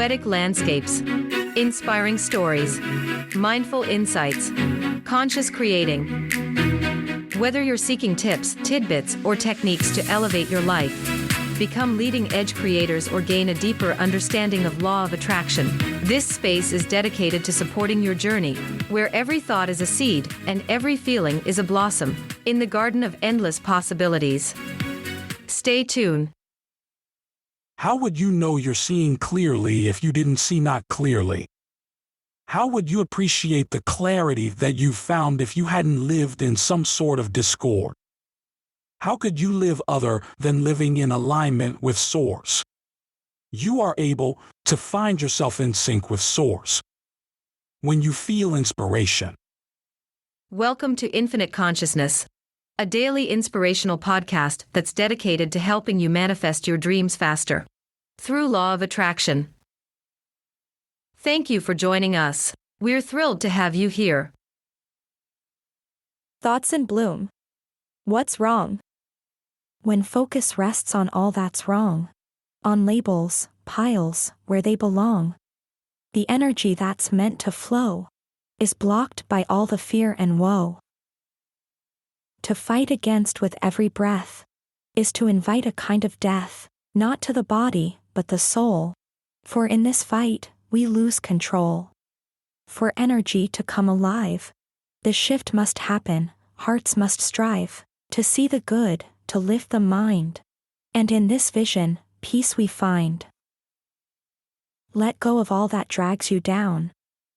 poetic landscapes, inspiring stories, mindful insights, conscious creating. Whether you're seeking tips, tidbits, or techniques to elevate your life, become leading-edge creators or gain a deeper understanding of law of attraction, this space is dedicated to supporting your journey, where every thought is a seed and every feeling is a blossom, in the garden of endless possibilities. Stay tuned. How would you know you're seeing clearly if you didn't see not clearly? How would you appreciate the clarity that you found if you hadn't lived in some sort of discord? How could you live other than living in alignment with Source? You are able to find yourself in sync with Source when you feel inspiration. Welcome to Infinite Consciousness, a daily inspirational podcast that's dedicated to helping you manifest your dreams faster through law of attraction. Thank you for joining us. We're thrilled to have you here. Thoughts in bloom. What's wrong? When focus rests on all that's wrong, on labels, piles, where they belong, the energy that's meant to flow is blocked by all the fear and woe. To fight against with every breath is to invite a kind of death, not to the body, but the soul. For in this fight, we lose control. For energy to come alive, the shift must happen, hearts must strive to see the good, to lift the mind. And in this vision, peace we find. Let go of all that drags you down.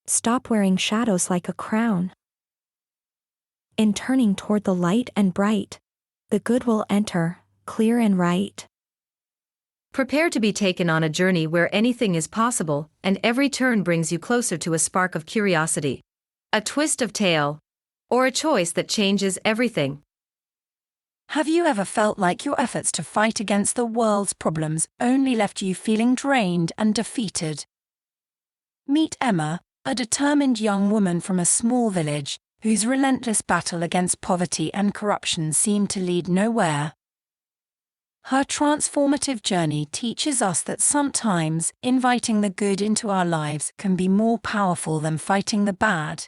Stop wearing shadows like a crown. In turning toward the light and bright, the good will enter, clear and right. Prepare to be taken on a journey where anything is possible, and every turn brings you closer to a spark of curiosity, a twist of tale, or a choice that changes everything. Have you ever felt like your efforts to fight against the world's problems only left you feeling drained and defeated? Meet Emma, a determined young woman from a small village, whose relentless battle against poverty and corruption seemed to lead nowhere. Her transformative journey teaches us that sometimes inviting the good into our lives can be more powerful than fighting the bad.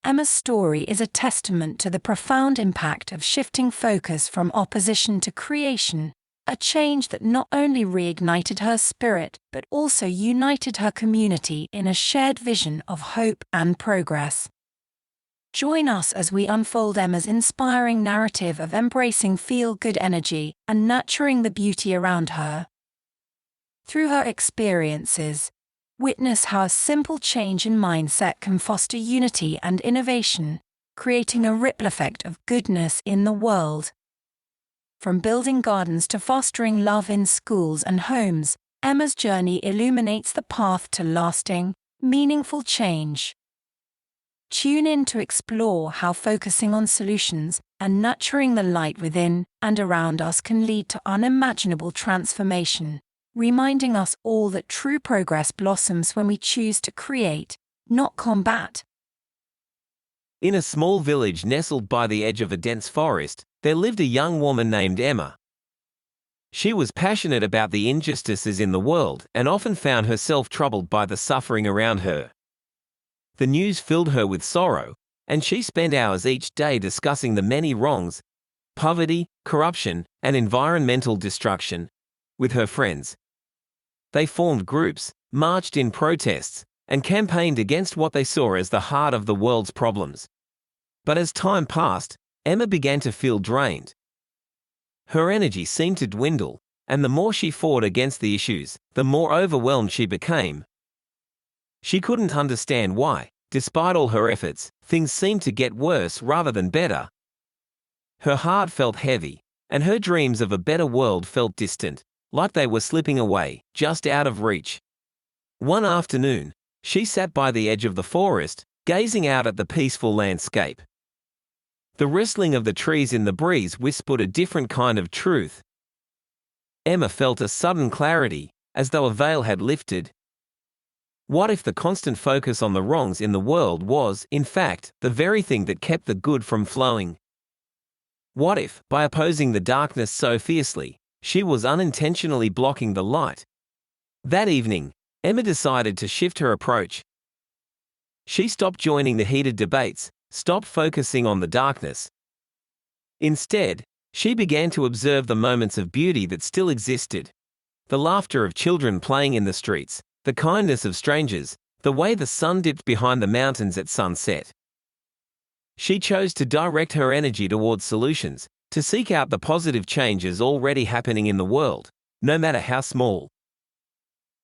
Emma's story is a testament to the profound impact of shifting focus from opposition to creation, a change that not only reignited her spirit but also united her community in a shared vision of hope and progress. Join us as we unfold Emma's inspiring narrative of embracing feel-good energy and nurturing the beauty around her. Through her experiences, witness how a simple change in mindset can foster unity and innovation, creating a ripple effect of goodness in the world. From building gardens to fostering love in schools and homes, Emma's journey illuminates the path to lasting, meaningful change. Tune in to explore how focusing on solutions and nurturing the light within and around us can lead to unimaginable transformation, reminding us all that true progress blossoms when we choose to create, not combat. In a small village nestled by the edge of a dense forest, there lived a young woman named Emma. She was passionate about the injustices in the world and often found herself troubled by the suffering around her. The news filled her with sorrow, and she spent hours each day discussing the many wrongs, poverty, corruption, and environmental destruction, with her friends. They formed groups, marched in protests, and campaigned against what they saw as the heart of the world's problems. But as time passed, Emma began to feel drained. Her energy seemed to dwindle, and the more she fought against the issues, the more overwhelmed she became. She couldn't understand why, despite all her efforts, things seemed to get worse rather than better. Her heart felt heavy, and her dreams of a better world felt distant, like they were slipping away, just out of reach. One afternoon, she sat by the edge of the forest, gazing out at the peaceful landscape. The rustling of the trees in the breeze whispered a different kind of truth. Emma felt a sudden clarity, as though a veil had lifted. What if the constant focus on the wrongs in the world was, in fact, the very thing that kept the good from flowing? What if, by opposing the darkness so fiercely, she was unintentionally blocking the light? That evening, Emma decided to shift her approach. She stopped joining the heated debates, stopped focusing on the darkness. Instead, she began to observe the moments of beauty that still existed. The laughter of children playing in the streets, the kindness of strangers, the way the sun dipped behind the mountains at sunset. She chose to direct her energy towards solutions, to seek out the positive changes already happening in the world, no matter how small.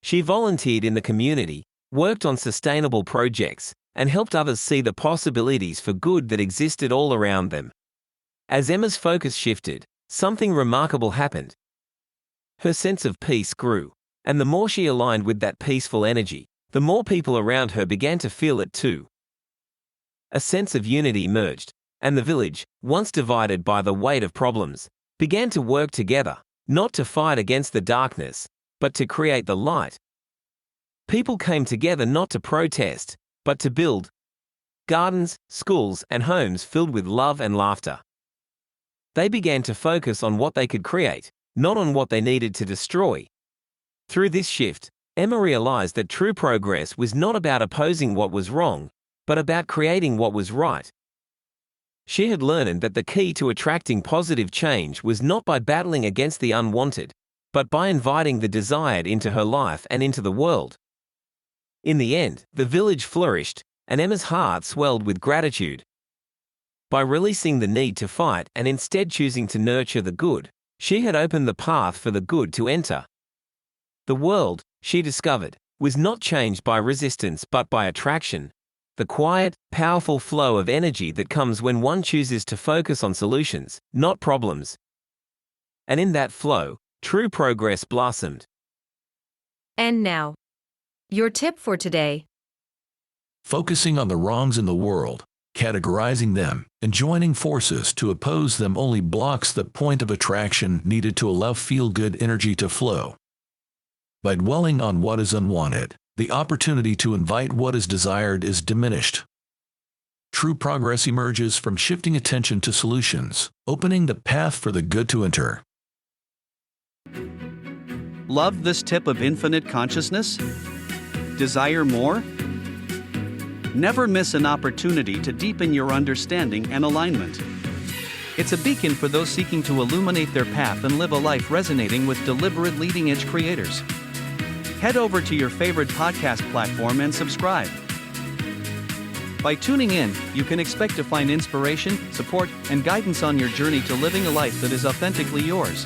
She volunteered in the community, worked on sustainable projects, and helped others see the possibilities for good that existed all around them. As Emma's focus shifted, something remarkable happened. Her sense of peace grew, and the more she aligned with that peaceful energy, the more people around her began to feel it too. A sense of unity emerged, and the village, once divided by the weight of problems, began to work together, not to fight against the darkness, but to create the light. People came together not to protest, but to build gardens, schools, and homes filled with love and laughter. They began to focus on what they could create, not on what they needed to destroy. Through this shift, Emma realized that true progress was not about opposing what was wrong, but about creating what was right. She had learned that the key to attracting positive change was not by battling against the unwanted, but by inviting the desired into her life and into the world. In the end, the village flourished, and Emma's heart swelled with gratitude. By releasing the need to fight and instead choosing to nurture the good, she had opened the path for the good to enter. The world, she discovered, was not changed by resistance but by attraction, the quiet, powerful flow of energy that comes when one chooses to focus on solutions, not problems. And in that flow, true progress blossomed. And now, your tip for today. Focusing on the wrongs in the world, categorizing them, and joining forces to oppose them only blocks the point of attraction needed to allow feel-good energy to flow. By dwelling on what is unwanted, the opportunity to invite what is desired is diminished. True progress emerges from shifting attention to solutions, opening the path for the good to enter. Love this tip of infinite consciousness? Desire more? Never miss an opportunity to deepen your understanding and alignment. It's a beacon for those seeking to illuminate their path and live a life resonating with deliberate leading-edge creators. Head over to your favorite podcast platform and subscribe. By tuning in, you can expect to find inspiration, support, and guidance on your journey to living a life that is authentically yours.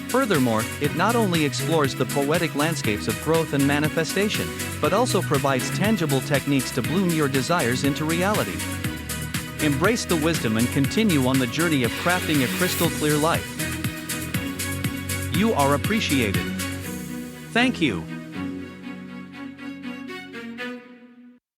Furthermore, it not only explores the poetic landscapes of growth and manifestation, but also provides tangible techniques to bloom your desires into reality. Embrace the wisdom and continue on the journey of crafting a crystal clear life. You are appreciated. Thank you.